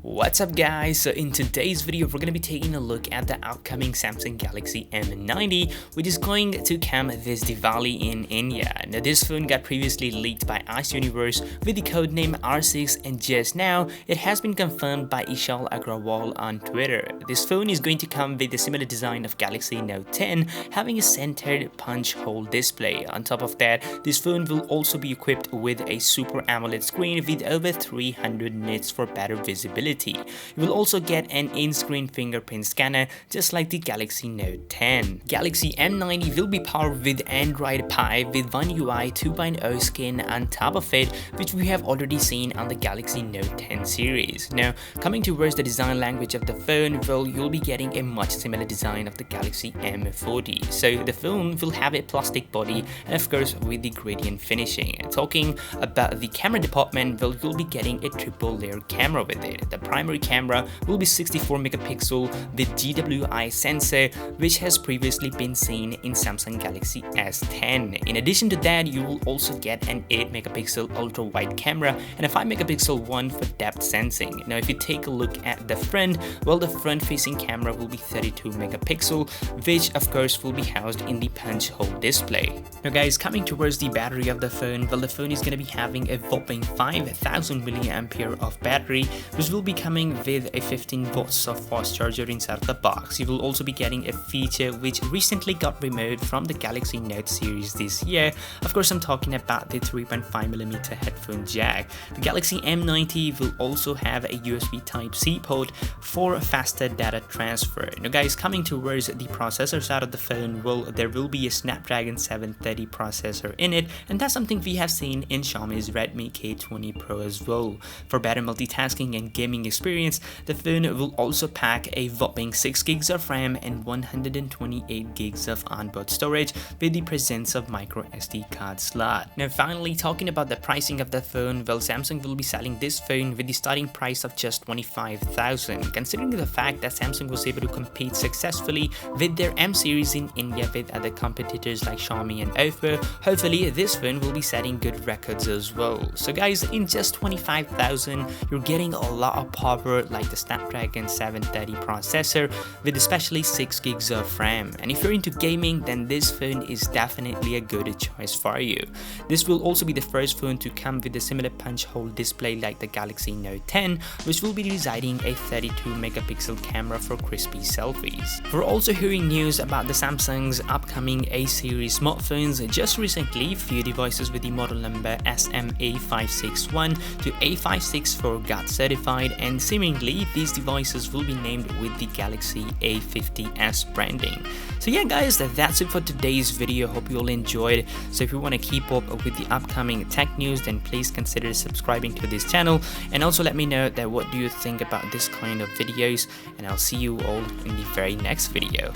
What's up guys, so in today's video we're going to be taking a look at the upcoming Samsung Galaxy M90 which is going to come this Diwali in India. Now this phone got previously leaked by Us Universe with the codename R6 and just now it has been confirmed by Ishal Agrawal on Twitter. This phone is going to come with a similar design of Galaxy Note 10 having a centered punch hole display. On top of that, this phone will also be equipped with a Super AMOLED screen with over 300 nits for better visibility. You will also get an in-screen fingerprint scanner just like the Galaxy Note 10. Galaxy M90 will be powered with Android Pie with One UI 2.0 skin on top of it, which we have already seen on the Galaxy Note 10 series. Now, coming towards the design language of the phone, well, you'll be getting a much similar design of the Galaxy M40. So the phone will have a plastic body and of course with the gradient finishing. Talking about the camera department, well, you'll be getting a triple layer camera with it. The primary camera will be 64 megapixel with GWI sensor, which has previously been seen in Samsung Galaxy S10. In addition to that, you will also get an 8 megapixel ultra wide camera and a 5 megapixel one for depth sensing. Now if you take a look at the front, well, the front facing camera will be 32 megapixel, which of course will be housed in the punch hole display. Now guys, coming towards the battery of the phone, well, the phone is going to be having a whopping 5000 milliampere of battery, which will be coming with a 15 watts of fast charger inside the box. You will also be getting a feature which recently got removed from the Galaxy Note series this year. Of course, I'm talking about the 3.5mm headphone jack. The Galaxy M90 will also have a USB Type-C port for faster data transfer. Now guys, coming towards the processor side of the phone, well, there will be a Snapdragon 730 processor in it, and that's something we have seen in Xiaomi's Redmi K20 Pro as well. For better multitasking and gaming experience, the phone will also pack a whopping 6 gigs of RAM and 128 gigs of onboard storage with the presence of micro SD card slot. Now finally, talking about the pricing of the phone, well, Samsung will be selling this phone with the starting price of just 25,000. Considering the fact that Samsung was able to compete successfully with their M series in India with other competitors like Xiaomi and oppo, hopefully this phone will be setting good records as well. So guys, in just 25,000 you're getting a lot of power like the Snapdragon 730 processor with especially 6 gigs of RAM, and if you're into gaming, then this phone is definitely a good choice for you. This will also be the first phone to come with a similar punch hole display like the Galaxy Note 10, which will be residing a 32 megapixel camera for crispy selfies. We're also hearing news about the Samsung's upcoming A series smartphones. Just recently, few devices with the model number SMA561 to A564 got certified, and seemingly these devices will be named with the Galaxy A50s branding. So yeah guys, that's it for today's video. Hope you all enjoyed. So if you want to keep up with the upcoming tech news, then please consider subscribing to this channel, and also let me know that what do you think about this kind of videos, and I'll see you all in the very next video.